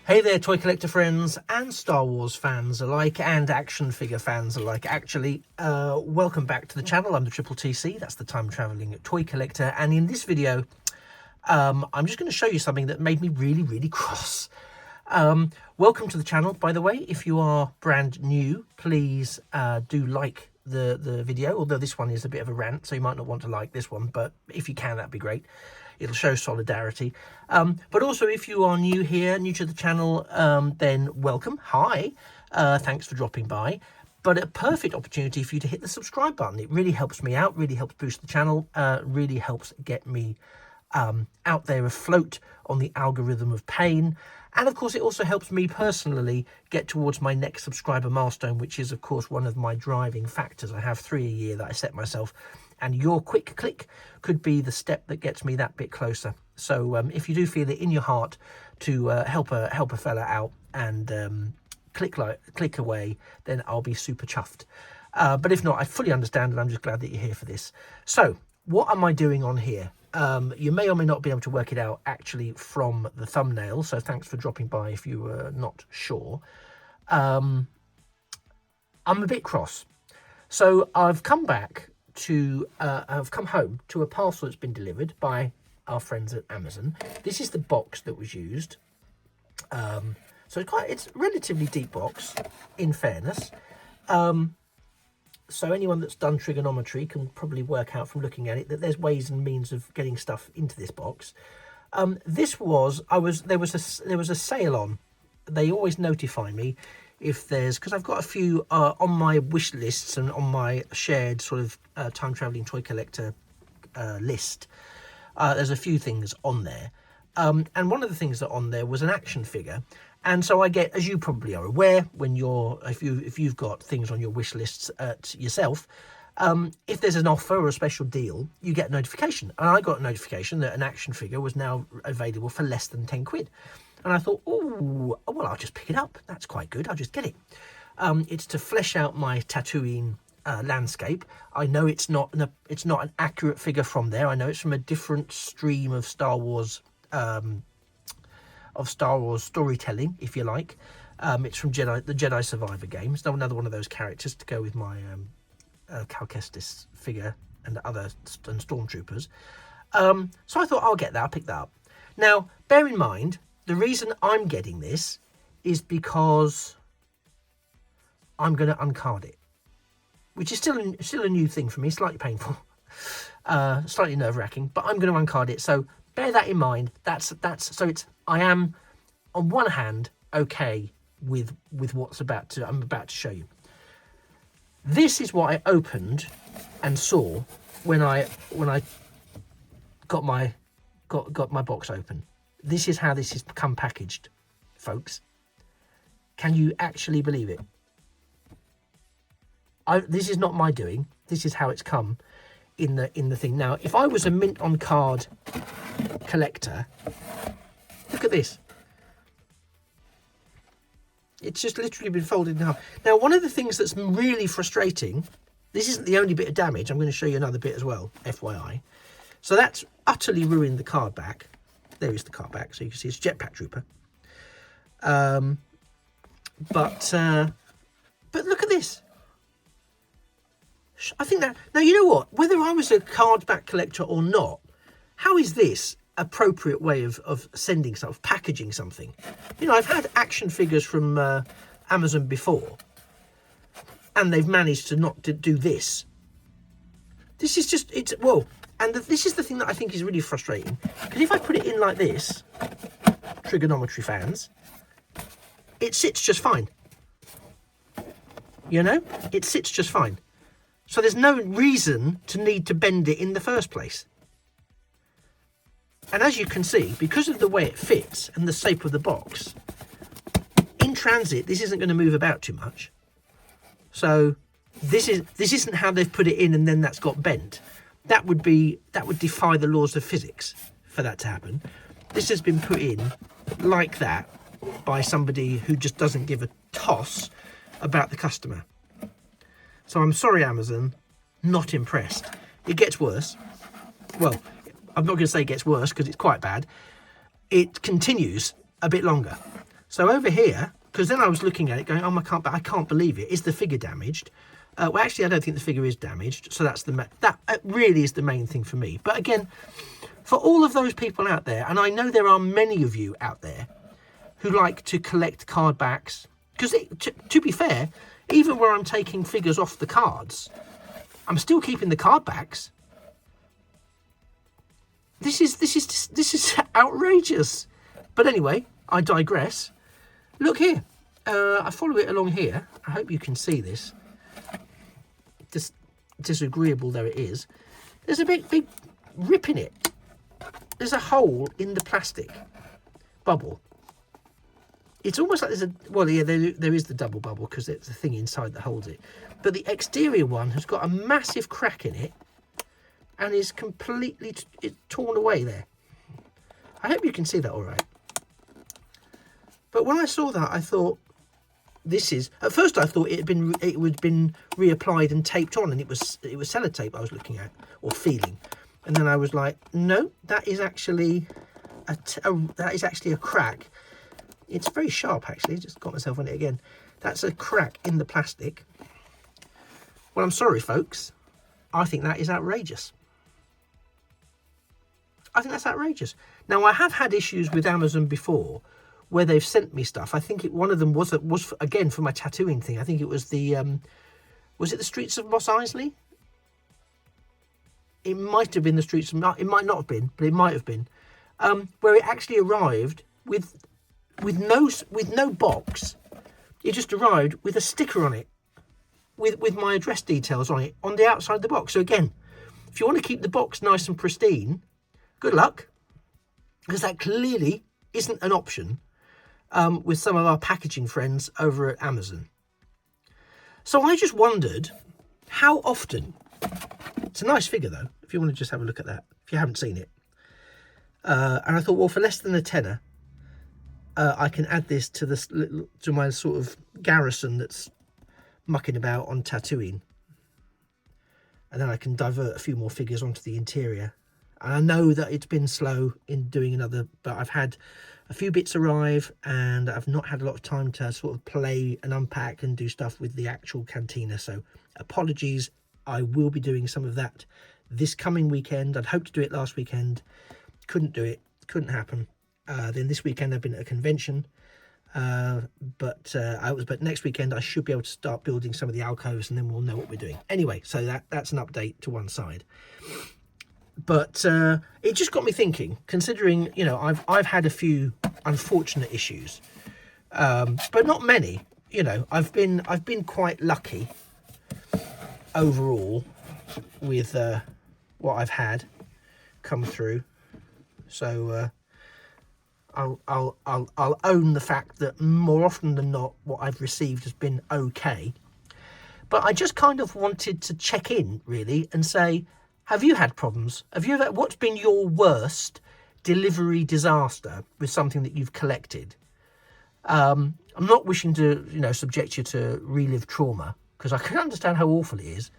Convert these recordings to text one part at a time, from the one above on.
Hey there, toy collector friends and Star Wars fans alike and action figure fans alike. Actually, welcome back to the channel. I'm the Triple TC, that's the time traveling toy collector. And in this video, I'm just going to show you something that made me really cross. Welcome to the channel, by the way. If you are brand new, please do like the video, although this one is a bit of a rant, so you might not want to like this one, but if you can, that'd be great. It'll show solidarity. But also, if you are new here, new to the channel, then welcome. Hi. Thanks for dropping by. But a perfect opportunity for you to hit the subscribe button. It really helps me out, really helps boost the channel, really helps get me out there afloat on the algorithm of pain. And of course, it also helps me personally get towards my next subscriber milestone, which is, of course, one of my driving factors. I have 3 a year that I set myself. And your quick click could be the step that gets me that bit closer. So if you do feel it in your heart to help a fella out and click away, then I'll be super chuffed. But if not, I fully understand, and I'm just glad that you're here for this. So what am I doing on here? You may or may not be able to work it out actually from the thumbnail. So thanks for dropping by if you were not sure. I'm a bit cross. So I've come home to a parcel that's been delivered by our friends at Amazon. This is the box that was used. So it's a relatively deep box, in fairness. So anyone that's done trigonometry can probably work out from looking at it that there's ways and means of getting stuff into this box. There was a sale on. They always notify me if there's, because I've got a few on my wish lists and on my shared sort of time traveling toy collector list. There's a few things on there, and one of the things that on there was an action figure. And so I get, as you probably are aware, when if you've got things on your wish lists yourself, if there's an offer or a special deal, you get a notification. And I got a notification that an action figure was now available for less than 10 quid. And I thought, oh, well, I'll just pick it up. That's quite good. I'll just get it. It's to flesh out my Tatooine landscape. I know it's not an accurate figure from there. I know it's from a different stream of Star Wars storytelling, if you like. It's from the Jedi Survivor games. Another one of those characters to go with my Cal Kestis figure and stormtroopers. So I thought, I'll get that. I'll pick that up. Now, bear in mind, the reason I'm getting this is because I'm going to uncard it, which is still a new thing for me, slightly painful, slightly nerve-wracking, but I'm going to uncard it. So bear that in mind. I am, on one hand, okay with what I'm about to show you. This is what I opened and saw when I got my box open. This is how this has become packaged, folks. Can you actually believe it? This is not my doing. This is how it's come in the thing. Now, if I was a mint on card collector, look at this. It's just literally been folded in half. Now, one of the things that's really frustrating, this isn't the only bit of damage. I'm going to show you another bit as well, FYI. So that's utterly ruined the card back. There is the card back, so you can see it's Jetpack Trooper. But look at this. I think that, now you know what, whether I was a card back collector or not, how is this appropriate way of sending stuff, packaging something? You know, I've had action figures from Amazon before, and they've managed to not do this. This is just, and this is the thing that I think is really frustrating, because if I put it in like this, trigonometry fans, it sits just fine. You know, it sits just fine. So there's no reason to need to bend it in the first place. And as you can see, because of the way it fits and the shape of the box, in transit, this isn't going to move about too much. So this isn't how they've put it in and then that's got bent. That would defy the laws of physics for that to happen. This has been put in like that by somebody who just doesn't give a toss about the customer. So I'm sorry, Amazon, not impressed. It gets worse. Well, I'm not going to say it gets worse because it's quite bad. It continues a bit longer. So over here, because then I was looking at it going, oh, I can't believe it. Is the figure damaged? Well, actually, I don't think the figure is damaged. So that's that really is the main thing for me. But again, for all of those people out there, and I know there are many of you out there who like to collect card backs, because to be fair, even where I'm taking figures off the cards, I'm still keeping the card backs. This is outrageous. But anyway, I digress. Look here. I follow it along here. I hope you can see this. Disagreeable though it is. There's a big rip in it. There's a hole in the plastic bubble. It's almost like there's a, well, yeah, there is the double bubble because it's the thing inside that holds it. But the exterior one has got a massive crack in it and is completely torn away there. I hope you can see that all right. But when I saw that, I thought, this is, at first I thought it had been reapplied and taped on, and it was sellotape I was looking at or feeling. And then I was like, no, that is actually a crack. It's very sharp, actually. Just got myself on it again. That's a crack in the plastic. Well, I'm sorry, folks. I think that is outrageous. I think that's outrageous. Now, I have had issues with Amazon before where they've sent me stuff. I think one of them was again for my tattooing thing. I think it was the was it the Streets of Mos Eisley? It might have been the Streets of, it might not have been, but it might have been, where it actually arrived with no box. It just arrived with a sticker on it, with my address details on it on the outside of the box. So again, if you want to keep the box nice and pristine, good luck, because that clearly isn't an option with some of our packaging friends over at Amazon. So I just wondered how often. It's a nice figure though, if you want to just have a look at that, if you haven't seen it. And I thought, well, for less than a tenner, I can add this to my sort of garrison that's mucking about on Tatooine. And then I can divert a few more figures onto the interior. And I know that it's been slow in doing another, but I've had a few bits arrive and I've not had a lot of time to sort of play and unpack and do stuff with the actual cantina. So apologies. I will be doing some of that this coming weekend. I'd hoped to do it last weekend. Couldn't do it. Couldn't happen. Then this weekend I've been at a convention. But next weekend I should be able to start building some of the alcoves, and then we'll know what we're doing. Anyway, so that's an update to one side. But it just got me thinking, considering, you know, I've had a few unfortunate issues, but not many. You know, I've been quite lucky overall with what I've had come through. So I'll own the fact that more often than not what I've received has been okay. But I just kind of wanted to check in really and say, have you had problems? Have you ever, what's been your worst delivery disaster with something that you've collected? I'm not wishing to, you know, subject you to relive trauma, because I can understand how awful it is.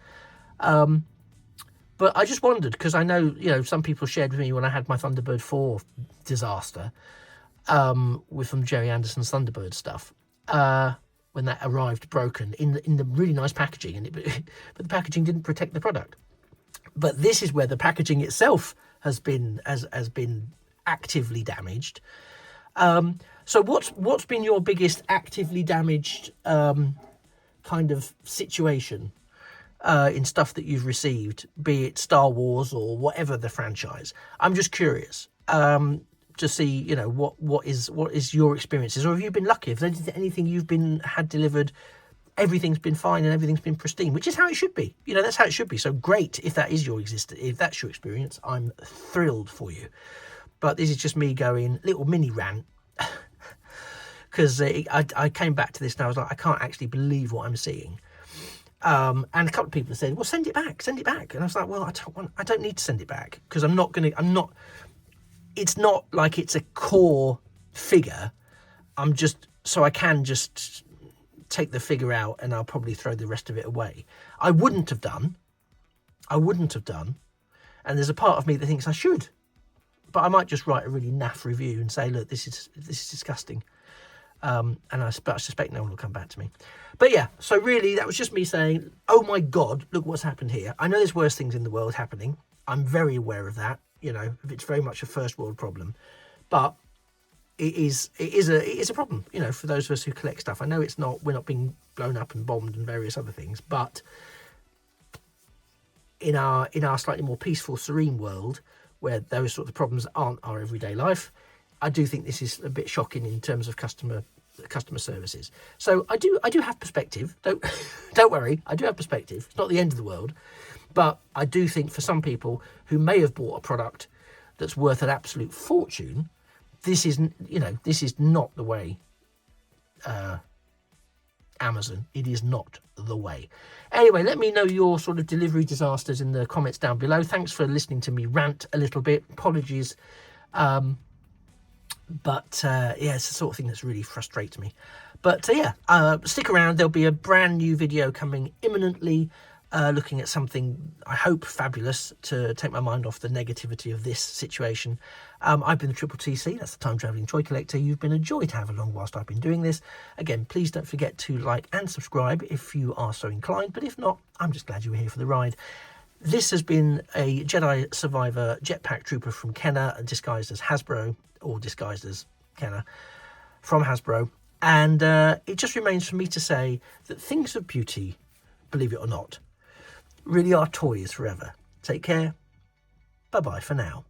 But I just wondered, because I know, you know, some people shared with me when I had my Thunderbird 4 disaster, from Jerry Anderson's Thunderbird stuff, when that arrived broken in the really nice packaging, but the packaging didn't protect the product. But this is where the packaging itself has been actively damaged. So what's been your biggest actively damaged kind of situation in stuff that you've received, be it Star Wars or whatever the franchise? I'm just curious to see, you know, what is your experiences, or have you been lucky? If there's anything you've had delivered, everything's been fine and everything's been pristine, which is how it should be. You know, that's how it should be. So great if that is if that's your experience. I'm thrilled for you. But this is just me going little mini rant, because I came back to this and I was like, I can't actually believe what I'm seeing. And a couple of people said, well, send it back. And I was like, well, I don't need to send it back, because it's not like it's a core figure. I can just take the figure out and I'll probably throw the rest of it away. I wouldn't have done. And there's a part of me that thinks I should, but I might just write a really naff review and say, look, this is disgusting. And I suspect no one will come back to me. But yeah, so really that was just me saying, oh my God, look what's happened here. I know there's worse things in the world happening. I'm very aware of that. You know, it's very much a first world problem, but it is a problem, you know, for those of us who collect stuff. I know we're not being blown up and bombed and various other things, but in our slightly more peaceful, serene world where those sort of problems aren't our everyday life, I do think this is a bit shocking in terms of customer services. So I do have perspective. Don't worry, I do have perspective. It's not the end of the world, but I do think for some people who may have bought a product that's worth an absolute fortune, this is not the way. Amazon, it is not the way. Anyway, let me know your sort of delivery disasters in the comments down below. Thanks for listening to me rant a little bit. Apologies. But yeah, it's the sort of thing that's really frustrates me. But yeah, stick around. There'll be a brand new video coming imminently, looking at something I hope fabulous to take my mind off the negativity of this situation. I've been the Triple TC, that's the Time Travelling Toy Collector. You've been a joy to have along whilst I've been doing this. Again, please don't forget to like and subscribe if you are so inclined, but if not, I'm just glad you were here for the ride. This has been a Jedi Survivor Jetpack Trooper from Kenner, disguised as Hasbro, or disguised as Kenner from Hasbro. And it just remains for me to say that things of beauty, believe it or not, really are toys forever. Take care. Bye-bye for now.